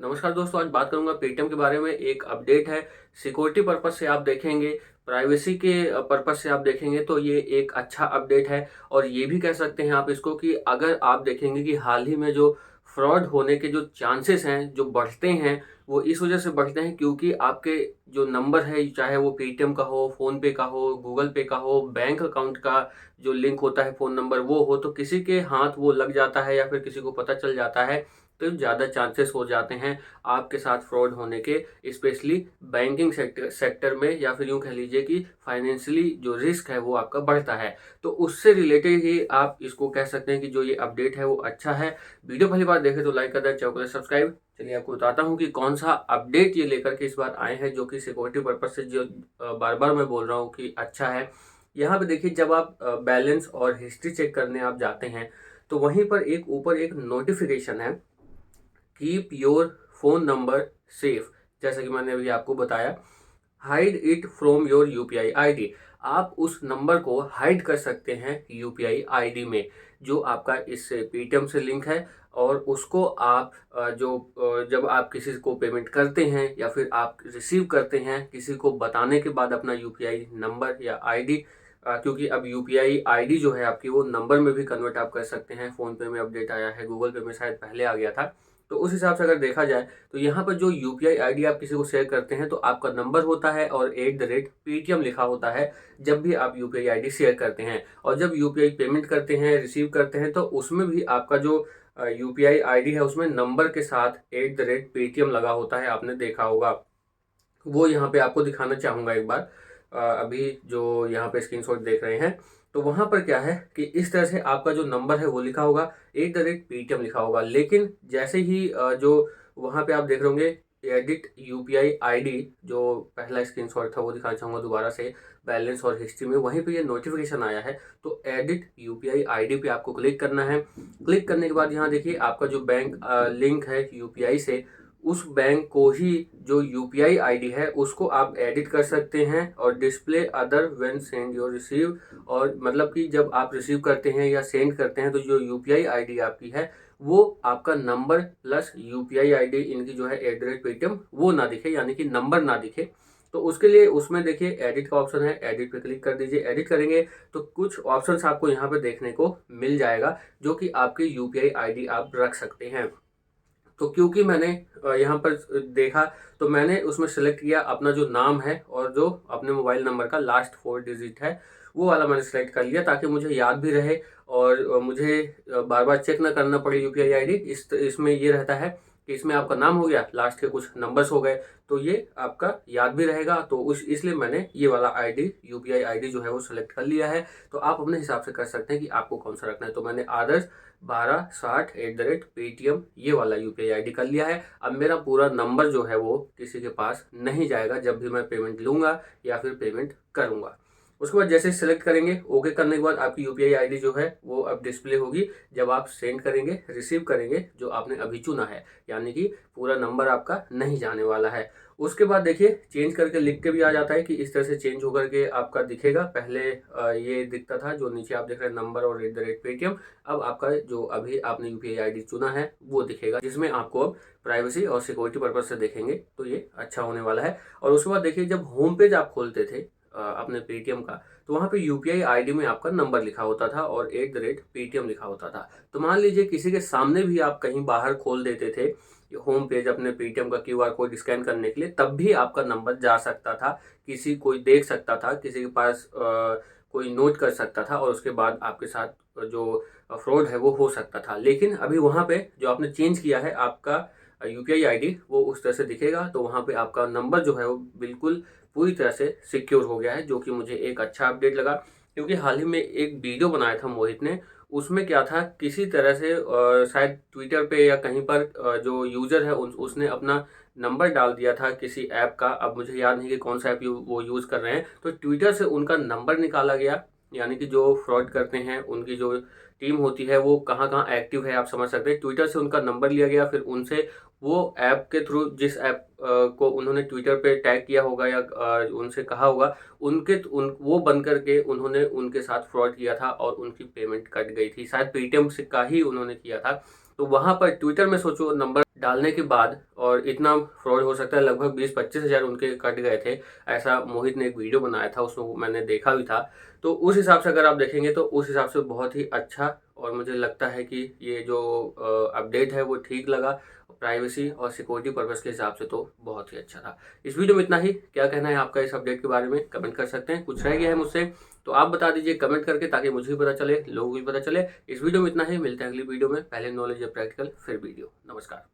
नमस्कार दोस्तों, आज बात करूंगा पेटीएम के बारे में। एक अपडेट है, सिक्योरिटी पर्पस से आप देखेंगे, प्राइवेसी के पर्पस से आप देखेंगे तो ये एक अच्छा अपडेट है। और ये भी कह सकते हैं आप इसको कि अगर आप देखेंगे कि हाल ही में जो फ्रॉड होने के जो चांसेस हैं, जो बढ़ते हैं, वो इस वजह से बढ़ते हैं क्योंकि आपके जो नंबर है, चाहे वो पेटीएम का हो, फ़ोन पे का हो, गूगल पे का हो, बैंक अकाउंट का जो लिंक होता है फ़ोन नंबर वो हो, तो किसी के हाथ वो लग जाता है या फिर किसी को पता चल जाता है तो ज़्यादा चांसेस हो जाते हैं आपके साथ फ्रॉड होने के। स्पेशली बैंकिंग सेक्टर में, या फिर यूँ कह लीजिए कि फाइनेंशियली जो रिस्क है वो आपका बढ़ता है। तो उससे रिलेटेड ही आप इसको कह सकते हैं कि जो ये अपडेट है वो अच्छा है। वीडियो पहली बार देखें तो लाइक कर दें, चैनल को सब्सक्राइब। चलिए आपको बताता हूँ कि कौन सा अपडेट ये लेकर के इस बार आए हैं, जो कि सिक्योरिटी पर्पज से जो बार बार मैं बोल रहा हूँ कि अच्छा है। यहाँ पे देखिए, जब आप बैलेंस और हिस्ट्री चेक करने आप जाते हैं तो वहीं पर एक ऊपर एक नोटिफिकेशन है, keep your phone number safe. जैसा कि मैंने अभी आपको बताया, hide it from your UPI ID. आप उस नंबर को हाइड कर सकते हैं यूपीआई आईडी में, जो आपका इस पेटीएम से लिंक है। और उसको आप जब आप किसी को पेमेंट करते हैं या फिर आप रिसीव करते हैं, किसी को बताने के बाद अपना यूपीआई नंबर या आईडी, क्योंकि अब यूपीआई आईडी जो है आपकी वो नंबर में भी कन्वर्ट आप कर सकते हैं। फ़ोन पे में अपडेट आया है, गूगल पे में शायद पहले आ गया था। तो उस हिसाब से अगर देखा जाए तो यहाँ पर जो यूपीआई आईडी आप किसी को शेयर करते हैं तो आपका नंबर होता है और @पेटीएम लिखा होता है जब भी आप यूपीआई आईडी शेयर करते हैं। और जब यूपीआई पेमेंट करते हैं, रिसीव करते हैं, तो उसमें भी आपका जो यूपीआई आईडी है उसमें नंबर के साथ @पेटीएम लगा होता है, आपने देखा होगा। वो यहाँ पे आपको दिखाना चाहूँगा एक बार। अभी जो यहाँ पे स्क्रीनशॉट देख रहे हैं, तो वहाँ पर क्या है कि इस तरह से आपका जो नंबर है वो लिखा होगा, @पेटीएम लिखा होगा। लेकिन जैसे ही जो वहाँ पे आप देख रहे होंगे एडिट यूपीआई आईडी, जो पहला स्क्रीनशॉट था वो दिखाना चाहूँगा दोबारा से, बैलेंस और हिस्ट्री में वहीं पे ये नोटिफिकेशन आया है। तो एडिट यूपीआई आईडी पे आपको क्लिक करना है। क्लिक करने के बाद यहाँ देखिए, आपका जो बैंक लिंक है यूपीआई से, उस बैंक को ही जो यूपीआई आईडी है उसको आप एडिट कर सकते हैं। और display other when send your receive, और मतलब कि जब आप रिसीव करते हैं या सेंड करते हैं तो जो यूपीआई आईडी आपकी है वो आपका नंबर प्लस यूपीआई आईडी इनकी जो है @पेटीएम वो ना दिखे, यानी कि नंबर ना दिखे। तो उसके लिए उसमें देखिए एडिट का ऑप्शन है, एडिट पे क्लिक कर दीजिए। एडिट करेंगे तो कुछ ऑप्शंस आपको यहाँ पे देखने को मिल जाएगा, जो कि आपके यूपीआई आईडी आप रख सकते हैं। तो क्योंकि मैंने यहाँ पर देखा, तो मैंने उसमें सेलेक्ट किया अपना जो नाम है और जो अपने मोबाइल नंबर का लास्ट 4 डिजिट है वो वाला मैंने सेलेक्ट कर लिया, ताकि मुझे याद भी रहे और मुझे बार बार चेक ना करना पड़े यूपीआई आईडी। इसमें ये रहता है कि इसमें आपका नाम हो गया, लास्ट के कुछ नंबर्स हो गए, तो ये आपका याद भी रहेगा। तो उस इसलिए मैंने ये वाला आईडी, यूपीआई आईडी जो है वो सेलेक्ट कर लिया है। तो आप अपने हिसाब से कर सकते हैं कि आपको कौन सा रखना है। तो मैंने आदर्श 1260 @पेटीएम ये वाला यूपीआई आईडी कर लिया है। अब मेरा पूरा नंबर जो है वो किसी के पास नहीं जाएगा जब भी मैं पेमेंट लूंगा या फिर पेमेंट करूंगा। उसके बाद जैसे सेलेक्ट करेंगे, ओके करने के बाद आपकी यूपीआई आईडी जो है वो अब डिस्प्ले होगी जब आप सेंड करेंगे, रिसीव करेंगे जो आपने अभी चुना है, यानी कि पूरा नंबर आपका नहीं जाने वाला है। उसके बाद देखिए, चेंज करके लिख के भी आ जाता है कि इस तरह से चेंज होकर के आपका दिखेगा। पहले ये दिखता था जो नीचे आप देख रहे हैं, नंबर और @पेटीएम। अब आपका जो अभी आपने यूपीआई आईडी चुना है वो दिखेगा, जिसमें आपको अब प्राइवेसी और सिक्योरिटी पर्पज से देखेंगे तो ये अच्छा होने वाला है। और उसके बाद देखिए, जब होम पेज आप खोलते थे अपने पेटीएम का, तो वहाँ पे यूपीआई आईडी में आपका नंबर लिखा होता था और @पेटीएम लिखा होता था। तो मान लीजिए किसी के सामने भी आप कहीं बाहर खोल देते थे होम पेज अपने पेटीएम का क्यूआर कोड स्कैन करने के लिए, तब भी आपका नंबर जा सकता था, किसी कोई देख सकता था, किसी के पास कोई नोट कर सकता था और उसके बाद आपके साथ जो फ्रॉड है वो हो सकता था। लेकिन अभी वहाँ पे जो आपने चेंज किया है, आपका यूपीआई आईडी वो उस तरह से दिखेगा। तो वहाँ पे आपका नंबर जो है वो बिल्कुल पूरी तरह से सिक्योर हो गया है, जो कि मुझे एक अच्छा अपडेट लगा। क्योंकि हाल ही में एक वीडियो बनाया था मोहित ने, उसमें क्या था, किसी तरह से शायद ट्विटर पे या कहीं पर जो यूज़र है उसने अपना नंबर डाल दिया था किसी ऐप का। अब मुझे याद नहीं कि कौन सा ऐप वो यूज़ कर रहे हैं। तो ट्विटर से उनका नंबर निकाला गया, यानी कि जो फ्रॉड करते हैं उनकी जो टीम होती है वो कहाँ कहाँ एक्टिव है आप समझ सकते हैं। ट्विटर से उनका नंबर लिया गया, फिर उनसे वो ऐप के थ्रू, जिस ऐप को उन्होंने ट्विटर पे टैग किया होगा या उनसे कहा होगा, वो बन करके उन्होंने उनके साथ फ्रॉड किया था और उनकी पेमेंट कट गई थी। शायद पेटीएम से का ही उन्होंने किया था। तो वहाँ पर ट्विटर में सोचो नंबर डालने के बाद और इतना फ्रॉड हो सकता है, लगभग 20-25 हज़ार उनके कट गए थे। ऐसा मोहित ने एक वीडियो बनाया था, उसमें मैंने देखा भी था। तो उस हिसाब से अगर आप देखेंगे तो उस हिसाब से बहुत ही अच्छा, और मुझे लगता है कि ये जो अपडेट है वो ठीक लगा। प्राइवेसी और सिक्योरिटी पर्पज़ के हिसाब से तो बहुत ही अच्छा था। इस वीडियो में इतना ही। क्या कहना है आपका इस अपडेट के बारे में, कमेंट कर सकते हैं। कुछ रह गया है मुझसे तो आप बता दीजिए कमेंट करके, ताकि मुझे भी पता चले, लोगों को भी पता चले। इस वीडियो में इतना ही, मिलते हैं अगली वीडियो में। पहले नॉलेज या प्रैक्टिकल, फिर वीडियो। नमस्कार।